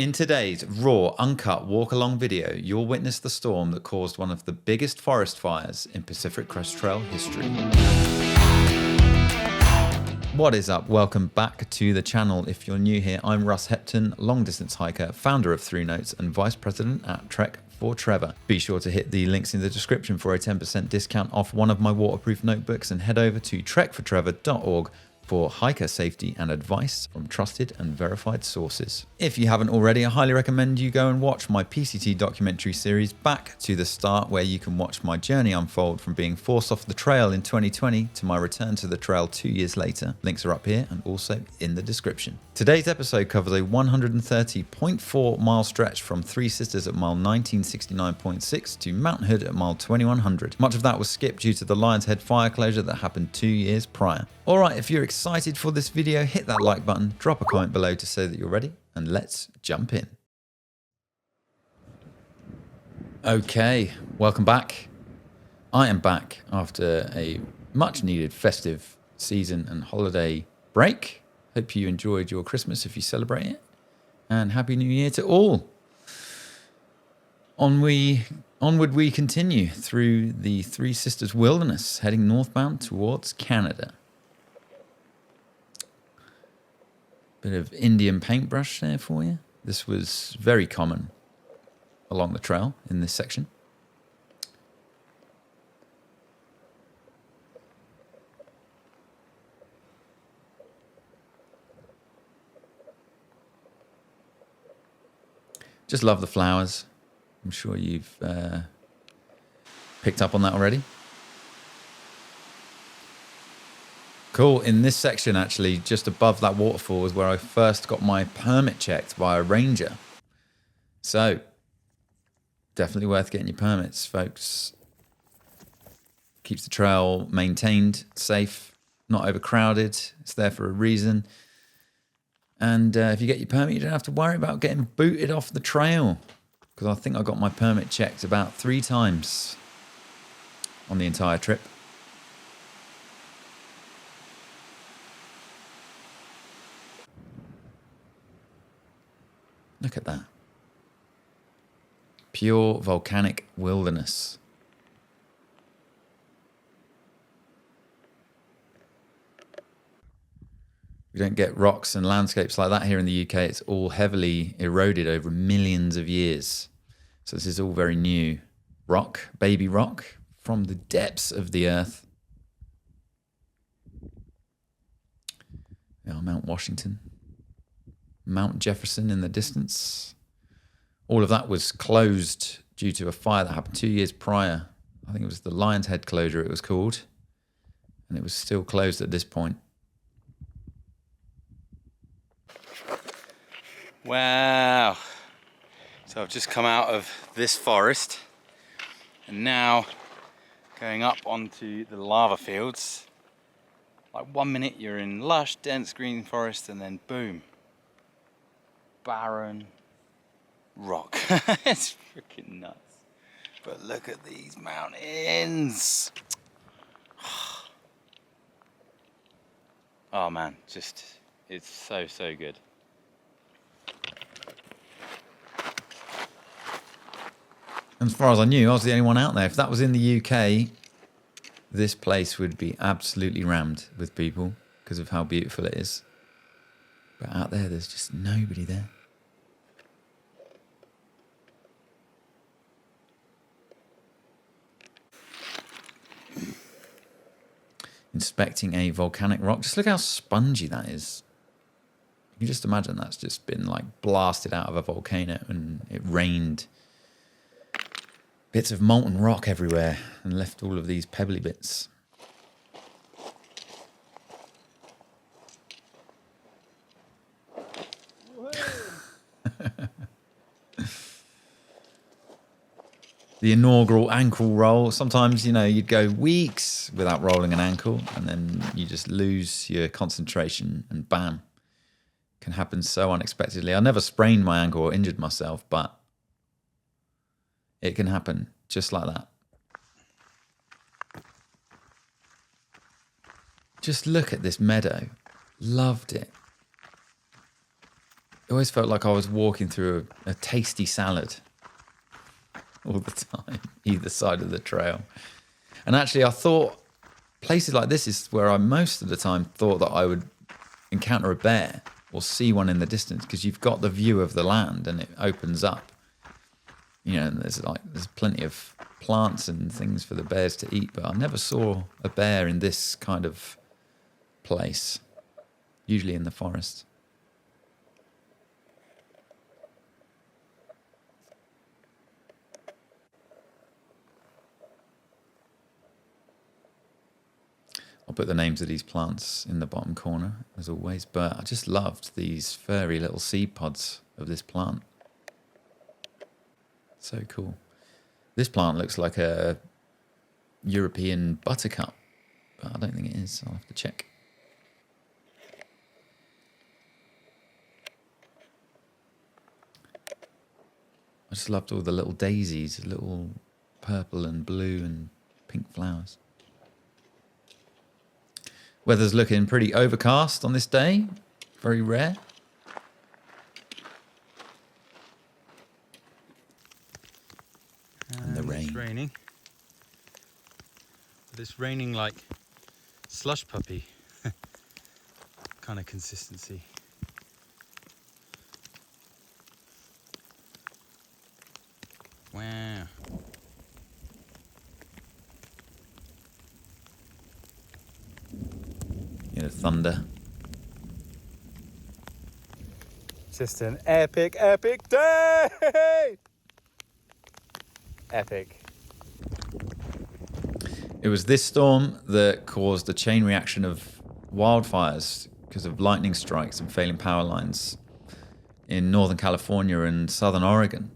In today's raw, uncut walk-along video, you'll witness the storm that caused one of the biggest forest fires in Pacific Crest Trail history. What is up? Welcome back to the channel. If you're new here, I'm Russ Hepton, long-distance hiker, founder of Three Notes and vice president at Trek for Trevor. Be sure to hit the links in the description for a 10% discount off one of my waterproof notebooks and head over to trekfortrevor.org for hiker safety and advice from trusted and verified sources. If you haven't already, I highly recommend you go and watch my PCT documentary series Back to the Start, where you can watch my journey unfold from being forced off the trail in 2020 to my return to the trail 2 years later. Links are up here and also in the description. Today's episode covers a 130.4 mile stretch from Three Sisters at mile 1969.6 to Mount Hood at mile 2100. Much of that was skipped due to the Lion's Head fire closure that happened 2 years prior. Alright, if you're excited for this video, hit that like button, drop a comment below to say that you're ready, and let's jump in. Okay, welcome back. I am back after a much needed festive season and holiday break. Hope you enjoyed your Christmas if you celebrate it, and Happy New Year to all. Onward we continue through the Three Sisters wilderness, heading northbound towards Canada. Bit of Indian paintbrush there for you. This was very common along the trail in this section. Just love the flowers. I'm sure you've picked up on that already. Cool. In this section, actually, just above that waterfall is where I first got my permit checked by a ranger. So, definitely worth getting your permits, folks. Keeps the trail maintained, safe, not overcrowded. It's there for a reason. And if you get your permit, you don't have to worry about getting booted off the trail. Because I think I got my permit checked about 3 times on the entire trip. Look at that. Pure volcanic wilderness. We don't get rocks and landscapes like that here in the UK. It's all heavily eroded over millions of years. So this is all very new rock, baby rock, from the depths of the earth. Yeah, Mount Washington. Mount Jefferson in the distance. All of that was closed due to a fire that happened 2 years prior. I think it was the Lion's Head closure it was called. And it was still closed at this point. Wow. So I've just come out of this forest and now going up onto the lava fields. Like 1 minute you're in lush, dense green forest and then boom. Barren rock. It's freaking nuts. But look at these mountains. Oh man, just it's so good. As far as I knew, I was the only one out there. If that was in the UK, this place would be absolutely rammed with people because of how beautiful it is. But out there, there's just nobody there. Inspecting a volcanic rock. Just look how spongy that is. You can just imagine that's just been like blasted out of a volcano and it rained bits of molten rock everywhere and left all of these pebbly bits. The inaugural ankle roll. Sometimes, you know, you'd go weeks without rolling an ankle and then you just lose your concentration and bam. Can happen so unexpectedly. I never sprained my ankle or injured myself, but it can happen just like that. Just look at this meadow. Loved it. It always felt like I was walking through a tasty salad all the time, either side of the trail. And actually, I thought places like this is where I most of the time thought that I would encounter a bear or see one in the distance, because you've got the view of the land and it opens up. You know, and there's plenty of plants and things for the bears to eat, but I never saw a bear in this kind of place, usually in the forest. I'll put the names of these plants in the bottom corner, as always, but I just loved these furry little seed pods of this plant. So cool. This plant looks like a European buttercup, but I don't think it is. I'll have to check. I just loved all the little daisies, little purple and blue and pink flowers. Weather's looking pretty overcast on this day. Very rare. And the rain. It's raining. But it's raining like slush puppy kind of consistency. Wow. You know, thunder. Just an epic day! Epic. It was this storm that caused a chain reaction of wildfires because of lightning strikes and failing power lines in Northern California and Southern Oregon,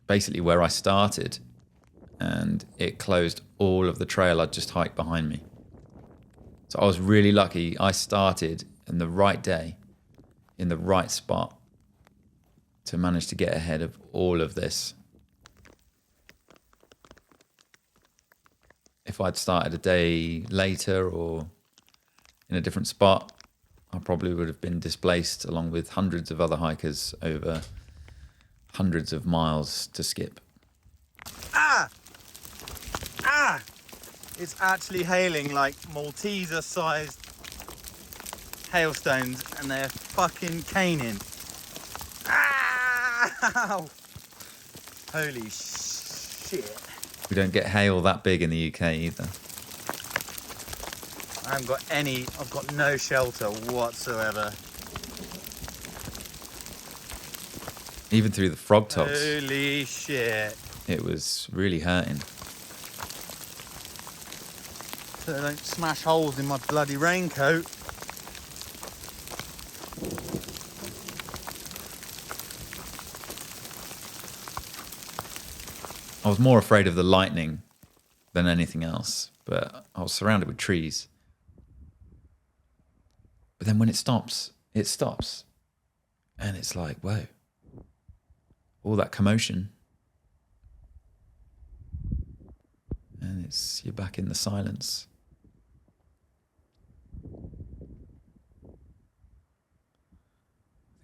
basically where I started, and it closed all of the trail I'd just hiked behind me. So I was really lucky. I started in the right day, in the right spot, to manage to get ahead of all of this. If I'd started a day later or in a different spot, I probably would have been displaced along with hundreds of other hikers over hundreds of miles to skip. Ah! It's actually hailing like Malteser-sized hailstones, and they're fucking caning. Ow! Holy shit. We don't get hail that big in the UK either. I've got no shelter whatsoever. Even through the frog tops, Holy shit. it was really hurting. So they don't smash holes in my bloody raincoat. I was more afraid of the lightning than anything else, but I was surrounded with trees. But then when it stops. And it's like, whoa. All that commotion. And you're back in the silence. I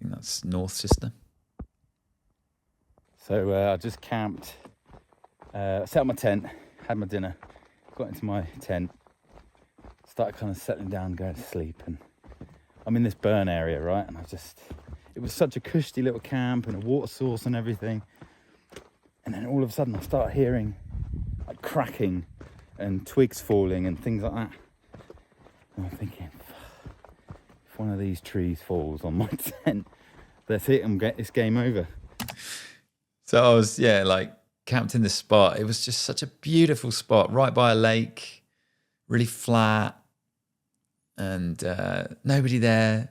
think that's North Sister. So I just camped, set up my tent, had my dinner, got into my tent, started kind of settling down, going to sleep, and I'm in this burn area, right? And it was such a cushy little camp and a water source and everything. And then all of a sudden I start hearing like cracking and twigs falling and things like that. And I'm thinking, if one of these trees falls on my tent, that's it, it's game over. So I was, camped in this spot. It was just such a beautiful spot, right by a lake, really flat, and nobody there,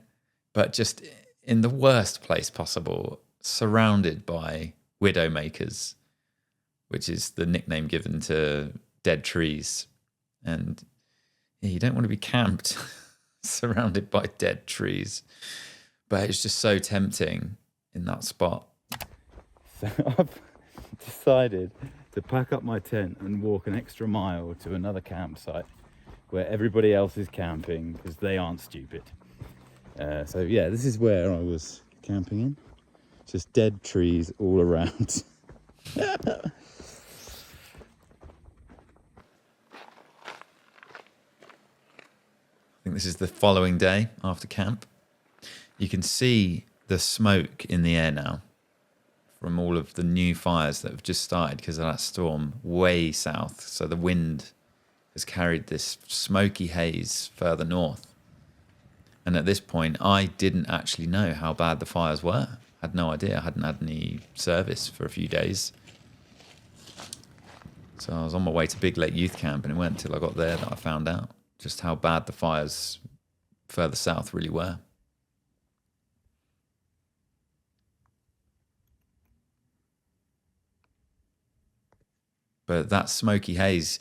but just in the worst place possible, surrounded by widowmakers, which is the nickname given to dead trees. And you don't want to be camped surrounded by dead trees, but it's just so tempting in that spot. So I've decided to pack up my tent and walk an extra mile to another campsite where everybody else is camping because they aren't stupid. This is where I was camping in. Just dead trees all around. I think this is the following day after camp. You can see the smoke in the air now from all of the new fires that have just started because of that storm way south. So the wind has carried this smoky haze further north. And at this point, I didn't actually know how bad the fires were. I had no idea. I hadn't had any service for a few days. So I was on my way to Big Lake Youth Camp, and it weren't until I got there that I found out just how bad the fires further south really were. But that smoky haze,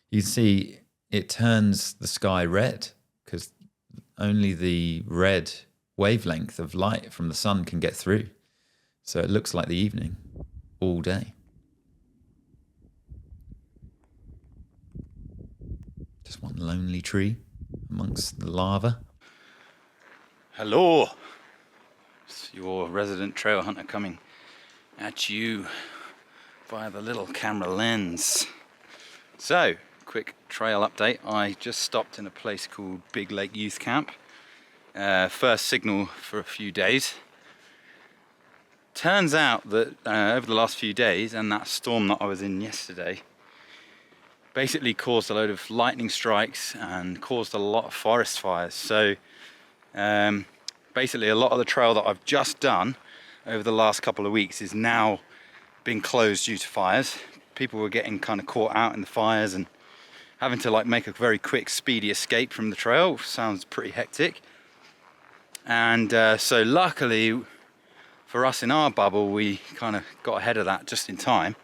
you can see it turns the sky red because only the red wavelength of light from the sun can get through. So it looks like the evening all day. Just one lonely tree amongst the lava. Hello, it's your resident trail hunter coming at you via the little camera lens. So, quick trail update. I just stopped in a place called Big Lake Youth Camp. First signal for a few days. Turns out that over the last few days, and that storm that I was in yesterday, basically caused a load of lightning strikes and caused a lot of forest fires. So basically a lot of the trail that I've just done over the last couple of weeks is now being closed due to fires. People were getting kind of caught out in the fires and having to like make a very quick, speedy escape from the trail. Sounds pretty hectic. And so luckily for us in our bubble, we kind of got ahead of that just in time.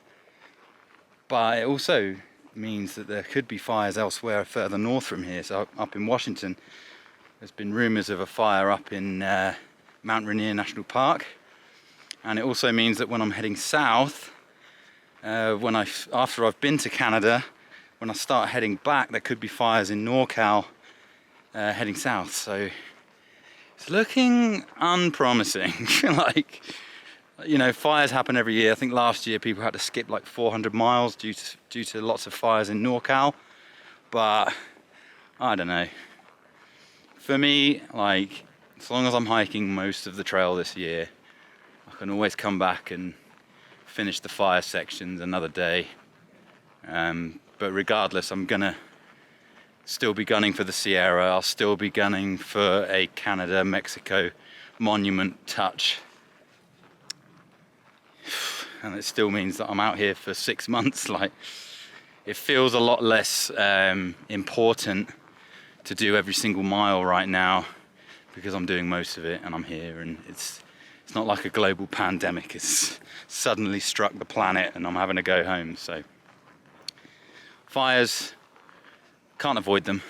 But it also means that there could be fires elsewhere further north from here. So up in Washington, there's been rumors of a fire up in Mount Rainier National Park. And it also means that when I'm heading south, after I've been to Canada, when I start heading back, there could be fires in NorCal heading south. So it's looking unpromising. Like, you know, fires happen every year. I think last year people had to skip like 400 miles due to lots of fires in NorCal. But I don't know. For me, like, as long as I'm hiking most of the trail this year, I can always come back and finish the fire sections another day. But regardless, I'm gonna still be gunning for the Sierra. I'll still be gunning for a Canada-Mexico monument touch. And it still means that I'm out here for 6 months. Like, it feels a lot less important to do every single mile right now because I'm doing most of it and I'm here, and it's not like a global pandemic has suddenly struck the planet and I'm having to go home. So fires, can't avoid them,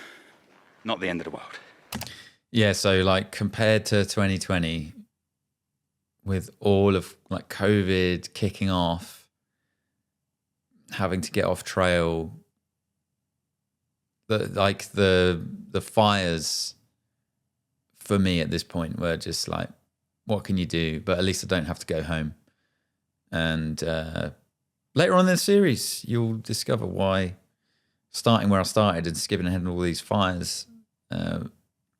not the end of the world. Yeah, so like compared to 2020, with all of like COVID kicking off, having to get off trail, the fires for me at this point were just like, what can you do? But at least I don't have to go home. And later on in the series, you'll discover why starting where I started and skipping ahead in all these fires,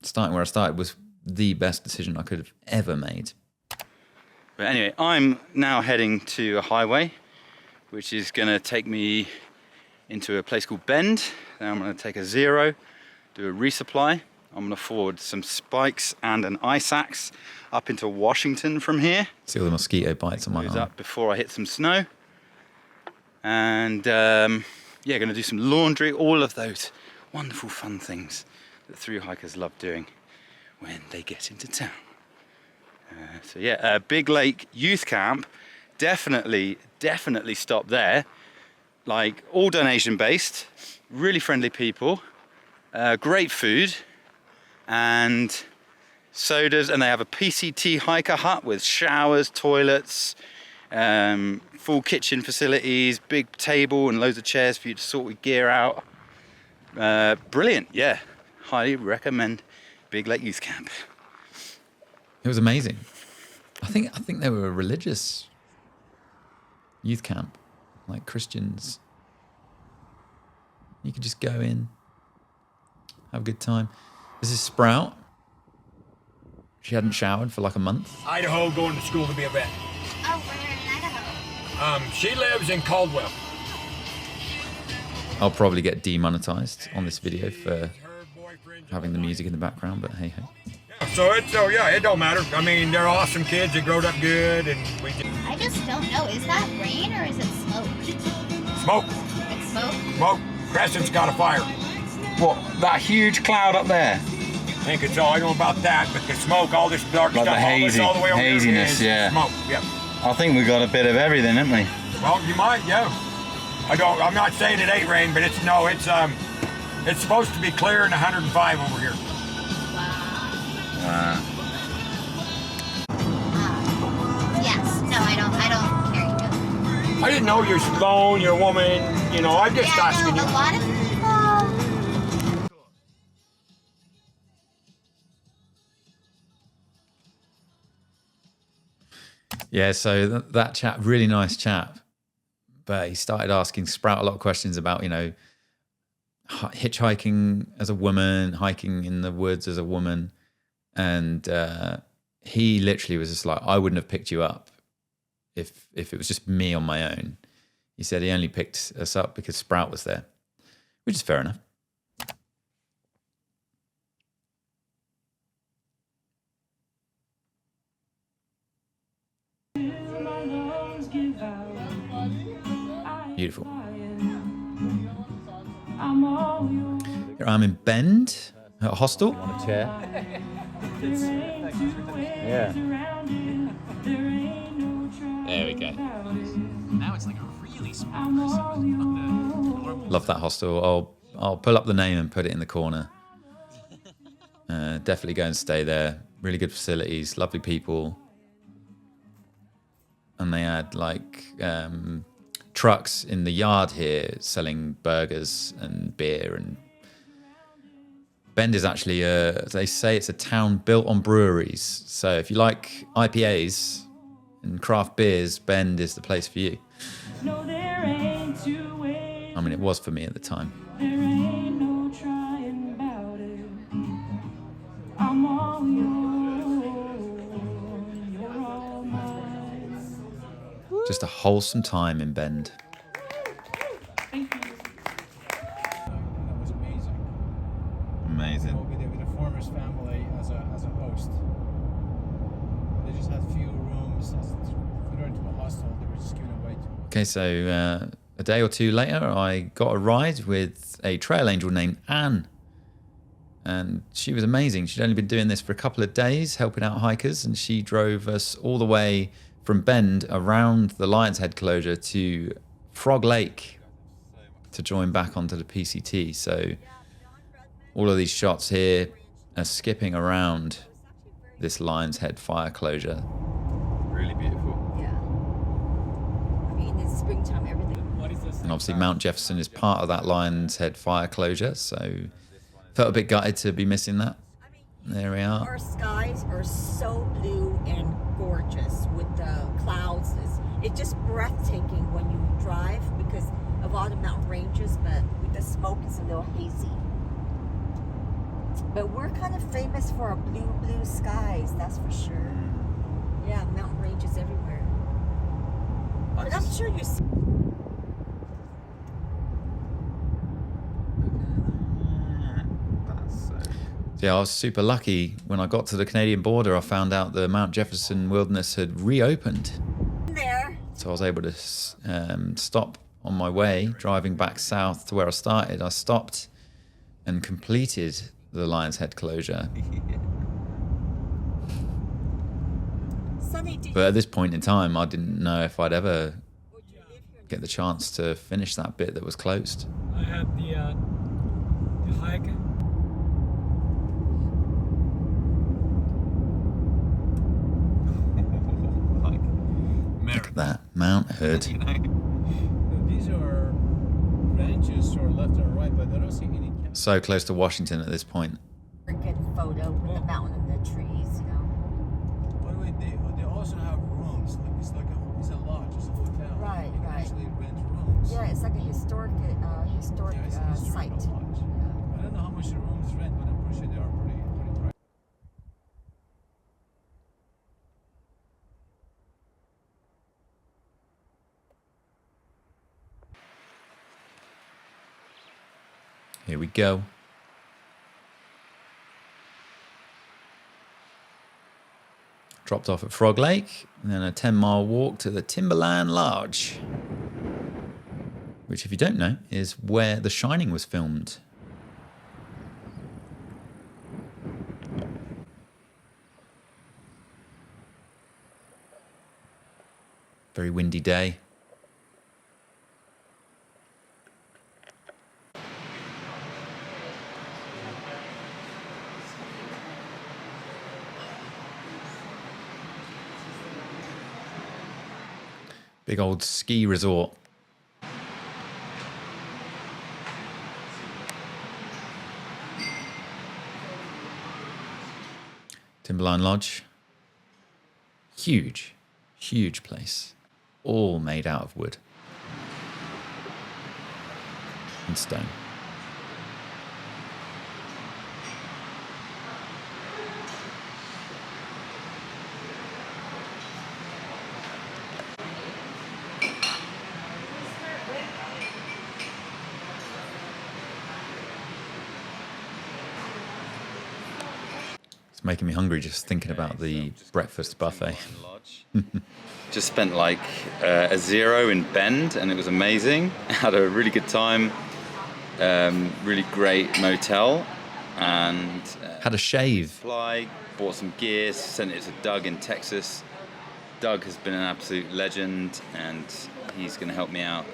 starting where I started was the best decision I could have ever made. But anyway, I'm now heading to a highway, which is going to take me into a place called Bend. Then I'm going to take a zero, do a resupply. I'm going to forward some spikes and an ice axe up into Washington from here. See all the mosquito bites on my arm. Up before I hit some snow. And yeah, going to do some laundry, all of those wonderful fun things that thru hikers love doing when they get into town. So yeah, Big Lake Youth Camp, definitely stop there. Like, all donation based, really friendly people, great food, and sodas, and they have a PCT hiker hut with showers, toilets, full kitchen facilities, big table and loads of chairs for you to sort your gear out. Brilliant, yeah. Highly recommend Big Lake Youth Camp. It was amazing. I think they were a religious youth camp, like Christians. You could just go in, have a good time. This is Sprout. She hadn't showered for like a month. Idaho, going to school to be a vet. Oh, where in Idaho? She lives in Caldwell. I'll probably get demonetized on this video for having the music in the background, but hey ho. Yeah, it don't matter. I mean, they're awesome kids. They growed up good, and we just... I just don't know. Is that rain or is it smoke? Smoke. It's smoke? Smoke. Crescent's got a fire. What, that huge cloud up there? I think it's all, I don't know about that, but the smoke, all this dark Like stuff, the hazy, all the way over haziness, here is yeah. smoke. Yep. I think we got a bit of everything, haven't we? Well, you might, yeah. I'm not saying it ain't rain, but it's supposed to be clear and 105 over here. Wow. Yes. No, I don't care you. I didn't know you're alone, you're a woman, you know, I'm just Yeah, asking no, you. a lot of people... Yeah, so that chap, really nice chap, but he started asking Sprout a lot of questions about, you know, hitchhiking as a woman, hiking in the woods as a woman. And he literally was just like, I wouldn't have picked you up if it was just me on my own. He said he only picked us up because Sprout was there, which is fair enough. Beautiful. Here I'm in Bend at a hostel. On a chair. Yeah. There we go. Now it's like a really small. Love that hostel. I'll pull up the name and put it in the corner. Definitely go and stay there. Really good facilities, lovely people. And they had like trucks in the yard here selling burgers and beer. And Bend is actually they say it's a town built on breweries. So if you like IPAs and craft beers, Bend is the place for you. I mean, it was for me at the time. Just a wholesome time in Bend. That was amazing. Amazing. With the Former's family as a host. They just had few rooms. If we were into a hostel, they were just giving away to. Okay, so a day or two later, I got a ride with a trail angel named Anne. And she was amazing. She'd only been doing this for a couple of days, helping out hikers, and she drove us all the way from Bend around the Lion's Head closure to Frog Lake to join back onto the PCT. So all of these shots here are skipping around this Lion's Head fire closure. Really beautiful. Yeah. I mean, it's springtime, everything. And obviously Mount Jefferson is part of that Lion's Head fire closure, so felt a bit gutted to be missing that. There we are. Our skies are so blue and gorgeous with the clouds. It's just breathtaking when you drive because of all the mountain ranges, but with the smoke, it's a little hazy. But we're kind of famous for our blue skies, that's for sure. Yeah, mountain ranges everywhere. But I'm sure you see. Yeah, I was super lucky. When I got to the Canadian border, I found out the Mount Jefferson Wilderness had reopened. There. So I was able to stop on my way, driving back south to where I started. I stopped and completed the Lion's Head closure. But at this point in time, I didn't know if I'd ever get the chance to finish that bit that was closed. I had the hike. Look at that, Mount Hood. These are branches or left or right, but I don't see any. So close to Washington at this point. A good photo with the mountain and the trees, you know. By the way, they all also have rooms. Like it's a lodge, it's a hotel. Right, You can right. actually rent rooms. Yeah, it's like a historic Yeah, it's a historical site. lodge. I don't know how much the rooms rent, but I'm pretty sure they are pretty pricey. Here we go. Dropped off at Frog Lake, and then a 10-mile walk to the Timberland Lodge, which, if you don't know, is where The Shining was filmed. Very windy day. Big old ski resort. Timberline Lodge. Huge, huge place. All made out of wood and stone. Making me hungry just thinking about the breakfast buffet. Just spent like a zero in Bend, and it was amazing. Had a really good time. Really great motel, and had a shave. Fly, bought some gear, sent it to Doug in Texas. Doug has been an absolute legend, and he's going to help me out.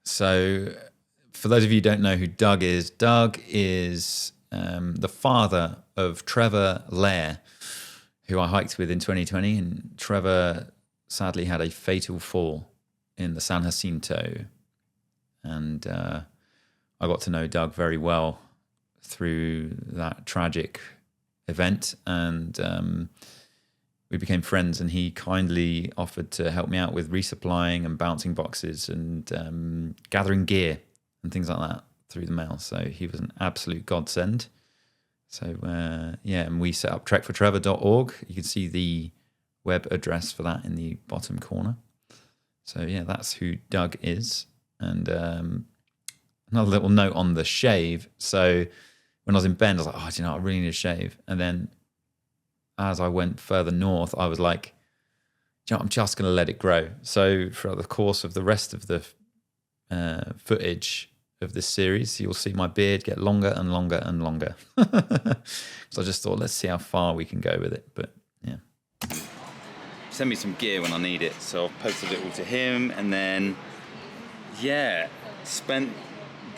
So, for those of you who don't know who Doug is the father of Trevor Lair, who I hiked with in 2020, and Trevor sadly had a fatal fall in the San Jacinto, and I got to know Doug very well through that tragic event, and we became friends, and he kindly offered to help me out with resupplying and bouncing boxes and gathering gear and things like that through the mail. So he was an absolute godsend. So and we set up trekfortrevor.org. You can see the web address for that in the bottom corner. So yeah, that's who Doug is. And another little note on the shave. So when I was in Bend, I was like, I really need a shave. And then as I went further north, I was like, I'm just going to let it grow. So throughout the course of the rest of the footage of this series, you'll see my beard get longer and longer and longer. So I just thought, let's see how far we can go with it. But yeah. Send me some gear when I need it. So I've posted it all to him, and then spent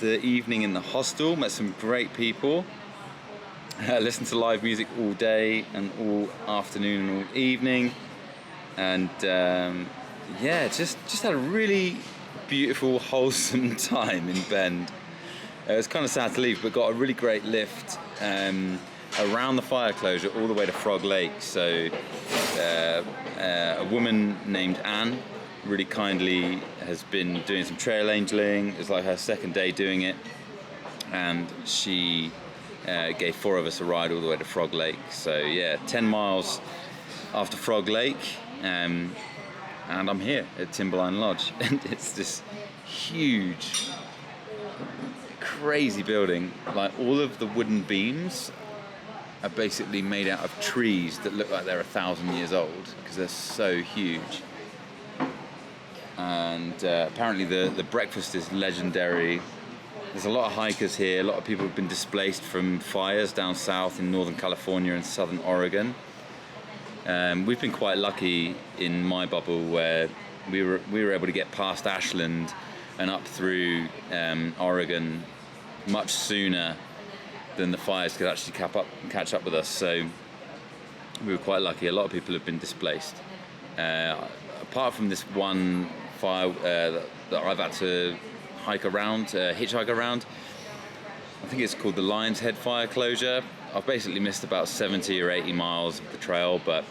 the evening in the hostel, met some great people, listened to live music all day and all afternoon and all evening, and just had a really beautiful, wholesome time in Bend. It was kind of sad to leave, but got a really great lift around the fire closure all the way to Frog Lake. So a woman named Anne really kindly has been doing some trail angeling. It's like her second day doing it, and she gave 4 of us a ride all the way to Frog Lake. So 10 miles after Frog Lake, and I'm here at Timberline Lodge, and it's this huge, crazy building. Like, all of the wooden beams are basically made out of trees that look like they're 1,000 years old because they're so huge. And apparently the breakfast is legendary. There's a lot of hikers here. A lot of people have been displaced from fires down south in Northern California and Southern Oregon. We've been quite lucky in my bubble where we were able to get past Ashland and up through Oregon much sooner than the fires could actually catch up with us. So we were quite lucky. A lot of people have been displaced. Apart from this one fire that I've had to hitchhike around, I think it's called the Lion's Head fire closure. I've basically missed about 70 or 80 miles of the trail, but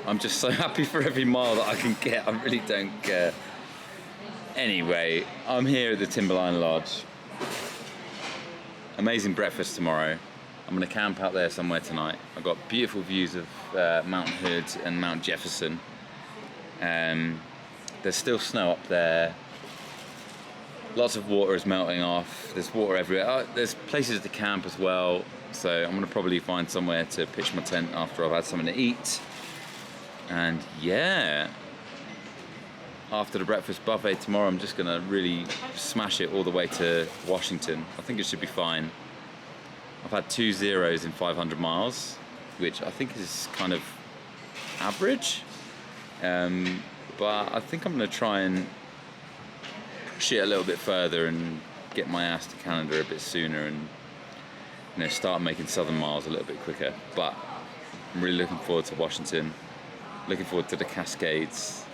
I'm just so happy for every mile that I can get. I really don't care. Anyway, I'm here at the Timberline Lodge. Amazing breakfast tomorrow. I'm going to camp out there somewhere tonight. I've got beautiful views of Mount Hood and Mount Jefferson. There's still snow up there. Lots of water is melting off. There's water everywhere. There's places to camp as well. So I'm going to probably find somewhere to pitch my tent after I've had something to eat. And yeah, after the breakfast buffet tomorrow, I'm just going to really smash it all the way to Washington. I think it should be fine. I've had 2 zeros in 500 miles, which I think is kind of average. But I think I'm going to try and push it a little bit further and get my ass to Canada a bit sooner and, you know, start making southern miles a little bit quicker. But I'm really looking forward to Washington, looking forward to the Cascades,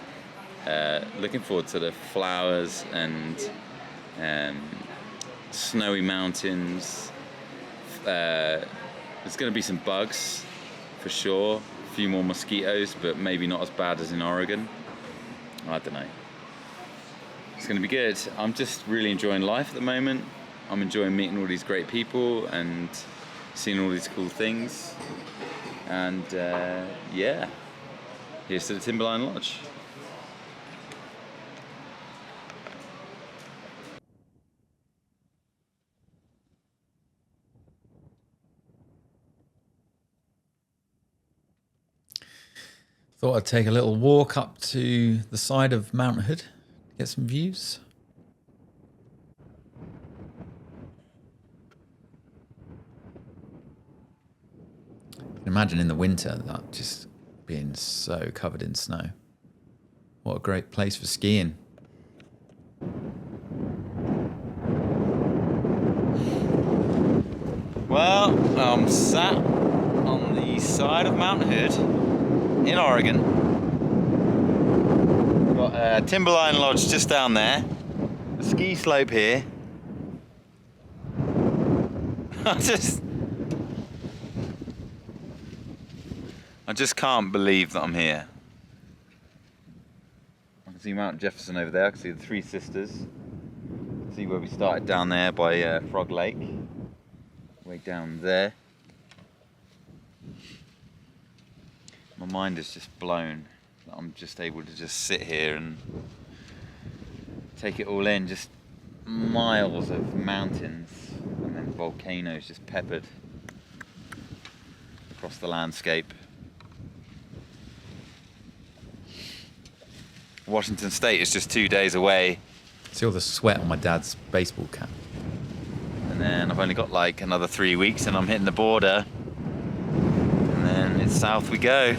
looking forward to the flowers and snowy mountains. There's going to be some bugs for sure, a few more mosquitoes, but maybe not as bad as in Oregon. I don't know. It's going to be good. I'm just really enjoying life at the moment. I'm enjoying meeting all these great people and seeing all these cool things. And yeah, here's to the Timberline Lodge. Thought I'd take a little walk up to the side of Mount Hood, get some views. You can imagine in the winter that just being so covered in snow. What a great place for skiing. Well, I'm sat on the side of Mount Hood in Oregon. We've got a Timberline Lodge just down there, a ski slope here. I just can't believe that I'm here. I can see Mount Jefferson over there. I can see the Three Sisters. See where we started down there by Frog Lake. Way down there. My mind is just blown that I'm just able to just sit here and take it all in. Just miles of mountains and then volcanoes just peppered across the landscape. Washington State is just 2 days away. See all the sweat on my dad's baseball cap. And then I've only got like another 3 weeks and I'm hitting the border. And then it's south we go.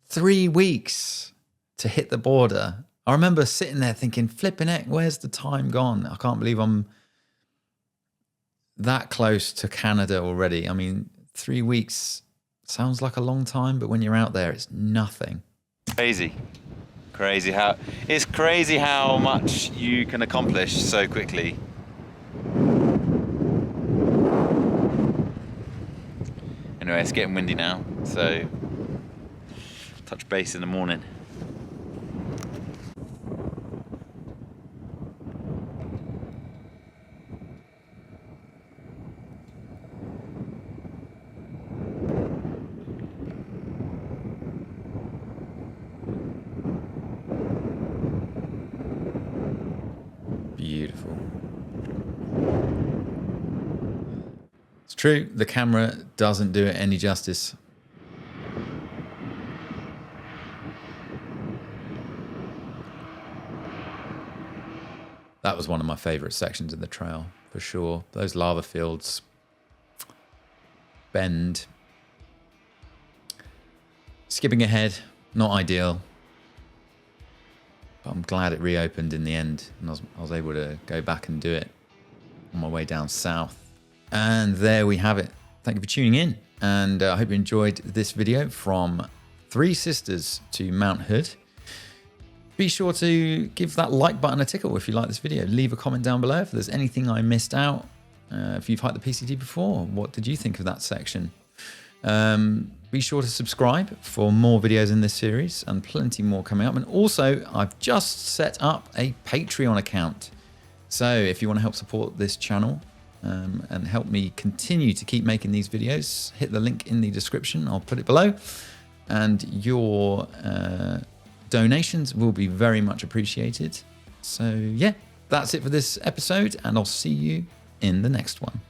3 weeks to hit the border. I remember sitting there thinking, flipping heck, where's the time gone? I can't believe I'm that close to Canada already. I mean, 3 weeks sounds like a long time, but when you're out there, it's nothing. Crazy how much you can accomplish so quickly. Anyway, it's getting windy now, so touch base in the morning. Beautiful. It's true, the camera doesn't do it any justice. That was one of my favorite sections of the trail, for sure. Those lava fields, bend. Skipping ahead, not ideal. But I'm glad it reopened in the end, and I was able to go back and do it on my way down south. And there we have it. Thank you for tuning in, and I hope you enjoyed this video from Three Sisters to Mount Hood. Be sure to give that like button a tickle if you like this video. Leave a comment down below if there's anything I missed out. If you've hiked the PCT before, what did you think of that section? Be sure to subscribe for more videos in this series and plenty more coming up. And also, I've just set up a Patreon account. So if you want to help support this channel and help me continue to keep making these videos, hit the link in the description. I'll put it below. And your donations will be very much appreciated. So yeah, that's it for this episode, and I'll see you in the next one.